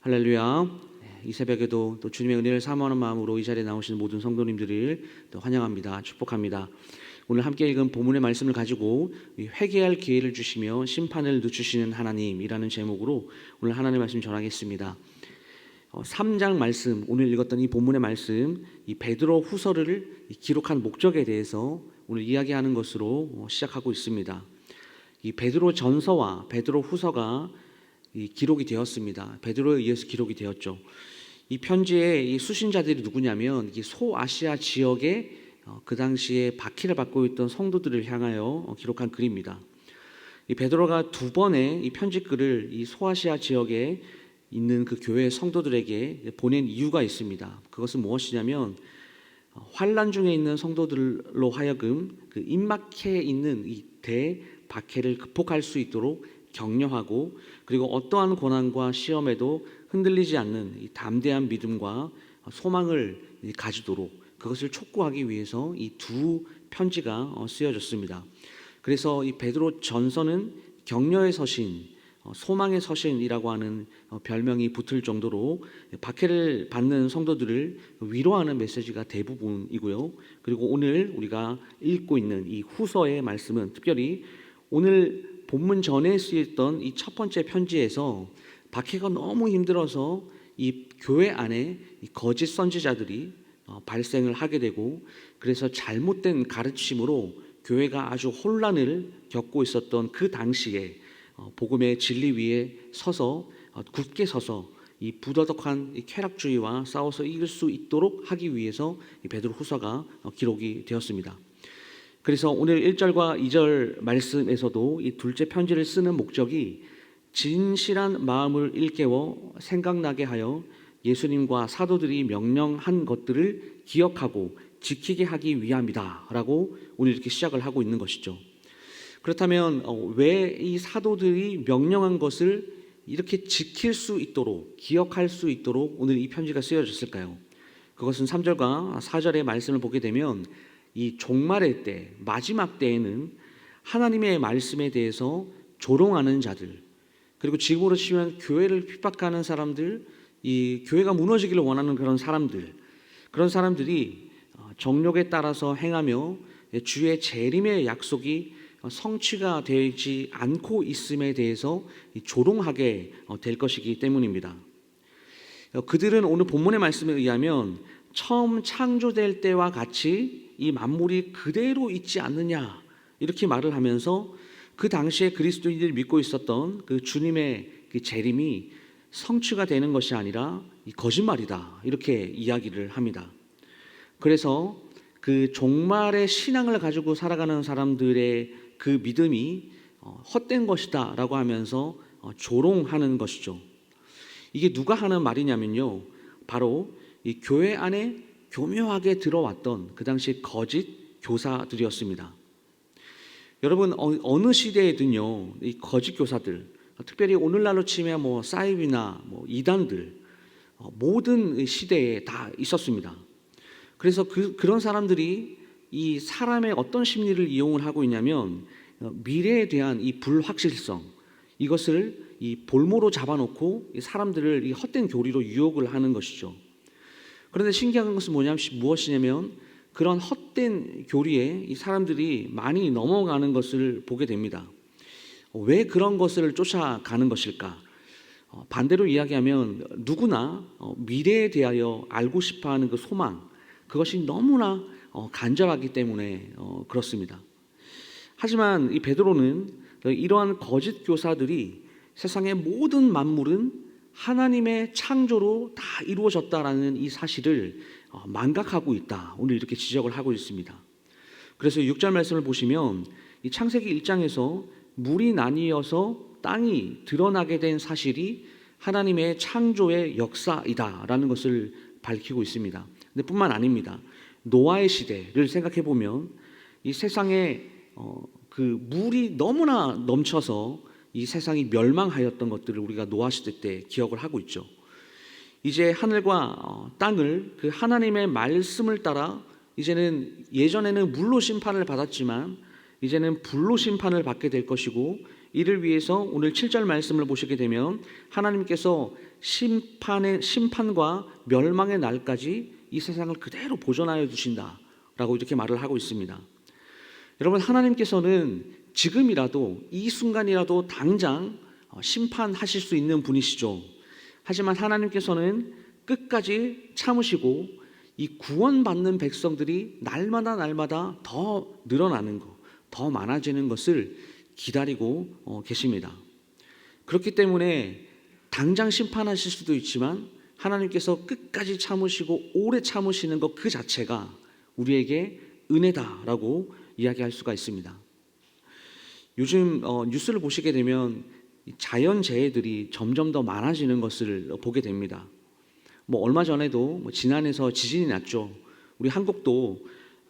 할렐루야. 이 새벽에도 또 주님의 은혜를 사모하는 마음으로 이 자리에 나오시는 모든 성도님들을 또 환영합니다. 축복합니다. 오늘 함께 읽은 본문의 말씀을 가지고 회개할 기회를 주시며 심판을 늦추시는 하나님이라는 제목으로 오늘 하나님의 말씀 전하겠습니다. 3장 말씀, 오늘 읽었던 이 본문의 말씀, 이 베드로 후서를 기록한 목적에 대해서 오늘 이야기하는 것으로 시작하고 있습니다. 이 베드로 전서와 베드로 후서가 이 기록이 되었습니다. 베드로에 의해서 기록이 되었죠. 이 편지의 이 수신자들이 누구냐면 이 소아시아 지역에 그 당시에 박해를 받고 있던 성도들을 향하여 기록한 글입니다. 이 베드로가 두 번의 이 편지글을 이 소아시아 지역에 있는 그 교회 성도들에게 보낸 이유가 있습니다. 그것은 무엇이냐면 환난 중에 있는 성도들로 하여금 그 임박해 있는 이 대박해를 극복할 수 있도록 격려하고, 그리고 어떠한 고난과 시험에도 흔들리지 않는 이 담대한 믿음과 소망을 가지도록 그것을 촉구하기 위해서 이 두 편지가 쓰여졌습니다. 그래서 이 베드로 전서는 격려의 서신, 소망의 서신이라고 하는 별명이 붙을 정도로 박해를 받는 성도들을 위로하는 메시지가 대부분이고요. 그리고 오늘 우리가 읽고 있는 이 후서의 말씀은 특별히 오늘 본문 전에 쓰였던 이 첫 번째 편지에서 박해가 너무 힘들어서 이 교회 안에 이 거짓 선지자들이 발생을 하게 되고, 그래서 잘못된 가르침으로 교회가 아주 혼란을 겪고 있었던 그 당시에 복음의 진리 위에 서서 굳게 서서 이 부도덕한 이 쾌락주의와 싸워서 이길 수 있도록 하기 위해서 이 베드로 후서가 기록이 되었습니다. 그래서 오늘 1절과 2절 말씀에서도 이 둘째 편지를 쓰는 목적이 진실한 마음을 일깨워 생각나게 하여 예수님과 사도들이 명령한 것들을 기억하고 지키게 하기 위함이다 라고 오늘 이렇게 시작을 하고 있는 것이죠. 그렇다면 왜 이 사도들이 명령한 것을 이렇게 지킬 수 있도록, 기억할 수 있도록 오늘 이 편지가 쓰여졌을까요? 그것은 3절과 4절의 말씀을 보게 되면 이 종말의 때, 마지막 때에는 하나님의 말씀에 대해서 조롱하는 자들, 그리고 지금으로 치면 교회를 핍박하는 사람들, 이 교회가 무너지기를 원하는 그런 사람들이 정욕에 따라서 행하며 주의 재림의 약속이 성취가 되지 않고 있음에 대해서 조롱하게 될 것이기 때문입니다. 그들은 오늘 본문의 말씀에 의하면 처음 창조될 때와 같이 이 만물이 그대로 있지 않느냐 이렇게 말을 하면서 그 당시에 그리스도인들이 믿고 있었던 그 주님의 그 재림이 성취가 되는 것이 아니라 거짓말이다 이렇게 이야기를 합니다. 그래서 그 종말의 신앙을 가지고 살아가는 사람들의 그 믿음이 헛된 것이다 라고 하면서 조롱하는 것이죠. 이게 누가 하는 말이냐면요, 바로 이 교회 안에 교묘하게 들어왔던 그 당시 거짓 교사들이었습니다. 여러분, 어느 시대에든요 이 거짓 교사들, 특별히 오늘날로 치면 사이비나 이단들, 모든 시대에 다 있었습니다. 그래서 그런 사람들이 이 사람의 어떤 심리를 이용을 하고 있냐면 미래에 대한 이 불확실성, 이것을 이 볼모로 잡아놓고 이 사람들을 이 헛된 교리로 유혹을 하는 것이죠. 그런데 신기한 것은 무엇이냐면 그런 헛된 교리에 이 사람들이 많이 넘어가는 것을 보게 됩니다. 왜 그런 것을 쫓아가는 것일까? 반대로 이야기하면 누구나 미래에 대하여 알고 싶어하는 그 소망, 그것이 너무나 간절하기 때문에 그렇습니다. 하지만 이 베드로는 이러한 거짓 교사들이 세상의 모든 만물은 하나님의 창조로 다 이루어졌다라는 이 사실을 망각하고 있다, 오늘 이렇게 지적을 하고 있습니다. 그래서 6절 말씀을 보시면 이 창세기 1장에서 물이 나뉘어서 땅이 드러나게 된 사실이 하나님의 창조의 역사이다라는 것을 밝히고 있습니다. 근데 뿐만 아닙니다. 노아의 시대를 생각해 보면 이 세상에 그 물이 너무나 넘쳐서 이 세상이 멸망하였던 것들을 우리가 노아 시대 때 기억을 하고 있죠. 이제 하늘과 땅을 그 하나님의 말씀을 따라 이제는, 예전에는 물로 심판을 받았지만 이제는 불로 심판을 받게 될 것이고, 이를 위해서 오늘 7절 말씀을 보시게 되면 하나님께서 심판과 멸망의 날까지 이 세상을 그대로 보존하여 두신다라고 이렇게 말을 하고 있습니다. 여러분, 하나님께서는 지금이라도 이 순간이라도 당장 심판하실 수 있는 분이시죠. 하지만 하나님께서는 끝까지 참으시고 이 구원받는 백성들이 날마다 더 늘어나는 것, 더 많아지는 것을 기다리고 계십니다. 그렇기 때문에 당장 심판하실 수도 있지만 하나님께서 끝까지 참으시고 오래 참으시는 것 그 자체가 우리에게 은혜다라고 이야기할 수가 있습니다. 요즘 뉴스를 보시게 되면 자연재해들이 점점 더 많아지는 것을 보게 됩니다. 얼마 전에도 지난해에서 지진이 났죠. 우리 한국도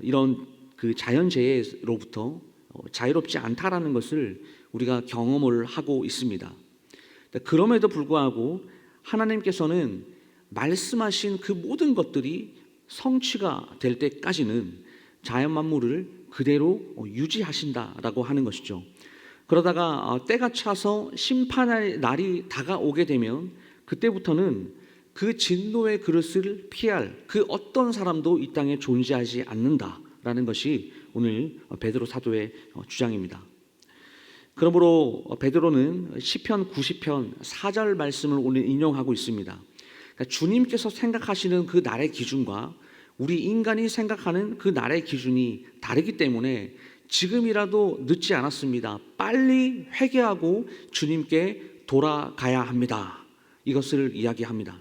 이런 그 자연재해로부터 자유롭지 않다라는 것을 우리가 경험을 하고 있습니다. 그럼에도 불구하고 하나님께서는 말씀하신 그 모든 것들이 성취가 될 때까지는 자연 만물을 그대로 유지하신다라고 하는 것이죠. 그러다가 때가 차서 심판할 날이 다가오게 되면 그때부터는 그 진노의 그릇을 피할 그 어떤 사람도 이 땅에 존재하지 않는다라는 것이 오늘 베드로 사도의 주장입니다. 그러므로 베드로는 시편 90편 4절 말씀을 오늘 인용하고 있습니다. 그러니까 주님께서 생각하시는 그 날의 기준과 우리 인간이 생각하는 그 날의 기준이 다르기 때문에 지금이라도 늦지 않았습니다. 빨리 회개하고 주님께 돌아가야 합니다. 이것을 이야기합니다.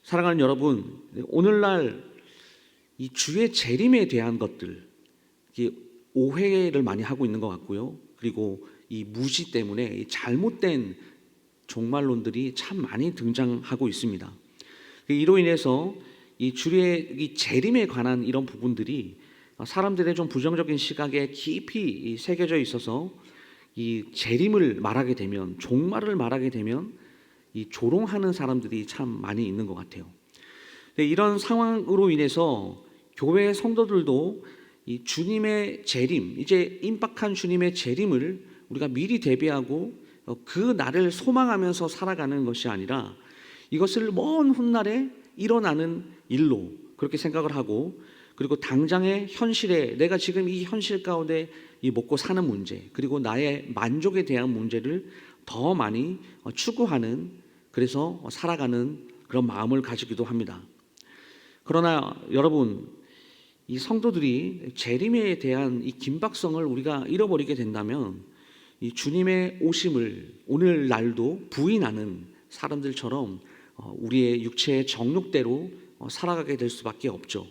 사랑하는 여러분, 오늘날 이 주의 재림에 대한 것들, 오해를 많이 하고 있는 것 같고요. 그리고 이 무지 때문에 이 잘못된 종말론들이 참 많이 등장하고 있습니다. 이로 인해서 이 주의 이 재림에 관한 이런 부분들이 사람들의 좀 부정적인 시각에 깊이 새겨져 있어서 이 재림을 말하게 되면, 종말을 말하게 되면 이 조롱하는 사람들이 참 많이 있는 것 같아요. 이런 상황으로 인해서 교회 성도들도 이 주님의 재림, 이제 임박한 주님의 재림을 우리가 미리 대비하고 그 날을 소망하면서 살아가는 것이 아니라 이것을 먼 훗날에 일어나는 일로 그렇게 생각을 하고, 그리고 당장의 현실에 내가 지금 이 현실 가운데 이 먹고 사는 문제, 그리고 나의 만족에 대한 문제를 더 많이 추구하는, 그래서 살아가는 그런 마음을 가지기도 합니다. 그러나 여러분, 이 성도들이 재림에 대한 이 긴박성을 우리가 잃어버리게 된다면 이 주님의 오심을 오늘날도 부인하는 사람들처럼 우리의 육체의 정욕대로 살아가게 될 수밖에 없죠.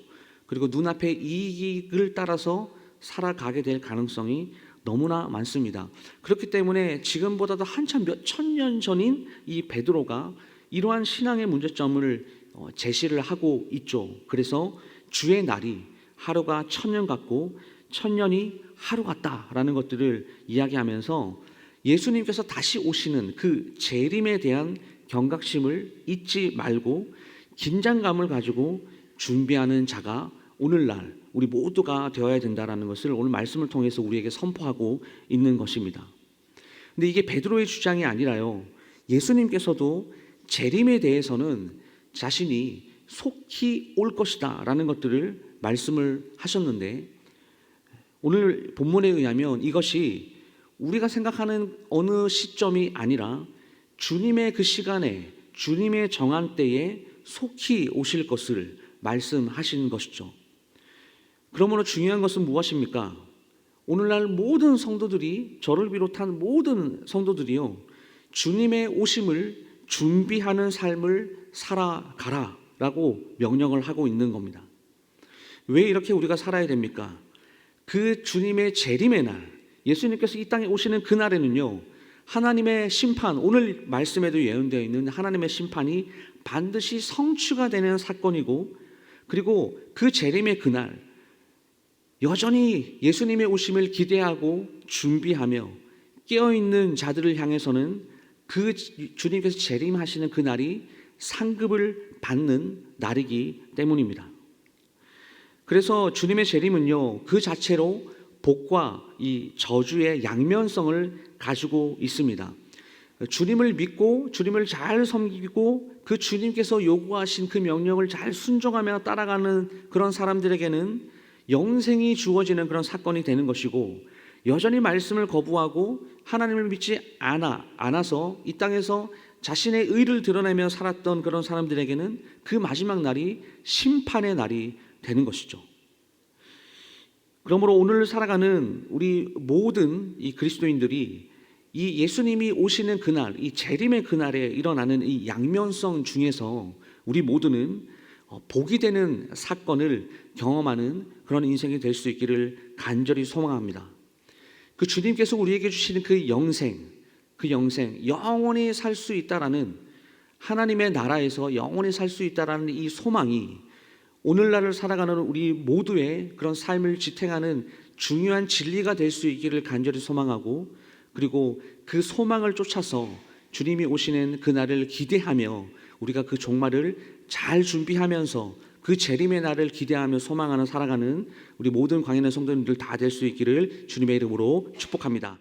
그리고 눈앞의 이익을 따라서 살아가게 될 가능성이 너무나 많습니다. 그렇기 때문에 지금보다도 한참 몇 천 년 전인 이 베드로가 이러한 신앙의 문제점을 제시를 하고 있죠. 그래서 주의 날이 하루가 천년 같고 천년이 하루 같다라는 것들을 이야기하면서 예수님께서 다시 오시는 그 재림에 대한 경각심을 잊지 말고 긴장감을 가지고 준비하는 자가 오늘날 우리 모두가 되어야 된다라는 것을 오늘 말씀을 통해서 우리에게 선포하고 있는 것입니다. 근데 이게 베드로의 주장이 아니라요, 예수님께서도 재림에 대해서는 자신이 속히 올 것이다 라는 것들을 말씀을 하셨는데, 오늘 본문에 의하면 이것이 우리가 생각하는 어느 시점이 아니라 주님의 그 시간에, 주님의 정한 때에 속히 오실 것을 말씀하신 것이죠. 그러므로 중요한 것은 무엇입니까? 오늘날 모든 성도들이, 저를 비롯한 모든 성도들이요, 주님의 오심을 준비하는 삶을 살아가라 라고 명령을 하고 있는 겁니다. 왜 이렇게 우리가 살아야 됩니까? 그 주님의 재림의 날, 예수님께서 이 땅에 오시는 그날에는요, 하나님의 심판, 오늘 말씀에도 예언되어 있는 하나님의 심판이 반드시 성취가 되는 사건이고, 그리고 그 재림의 그날 여전히 예수님의 오심을 기대하고 준비하며 깨어있는 자들을 향해서는 그 주님께서 재림하시는 그 날이 상급을 받는 날이기 때문입니다. 그래서 주님의 재림은요, 그 자체로 복과 이 저주의 양면성을 가지고 있습니다. 주님을 믿고 주님을 잘 섬기고 그 주님께서 요구하신 그 명령을 잘 순종하며 따라가는 그런 사람들에게는 영생이 주어지는 그런 사건이 되는 것이고, 여전히 말씀을 거부하고 하나님을 믿지 않아서 이 땅에서 자신의 의를 드러내며 살았던 그런 사람들에게는 그 마지막 날이 심판의 날이 되는 것이죠. 그러므로 오늘 살아가는 우리 모든 이 그리스도인들이 이 예수님이 오시는 그날, 이 재림의 그날에 일어나는 이 양면성 중에서 우리 모두는 복이 되는 사건을 경험하는 그런 인생이 될 수 있기를 간절히 소망합니다. 그 주님께서 우리에게 주시는 그 영생, 영원히 살 수 있다라는, 하나님의 나라에서 영원히 살 수 있다라는 이 소망이 오늘날을 살아가는 우리 모두의 그런 삶을 지탱하는 중요한 진리가 될 수 있기를 간절히 소망하고, 그리고 그 소망을 쫓아서 주님이 오시는 그날을 기대하며 우리가 그 종말을 잘 준비하면서 그 재림의 날을 기대하며 소망하는 살아가는 우리 모든 광야의 성도님들 다 될 수 있기를 주님의 이름으로 축복합니다.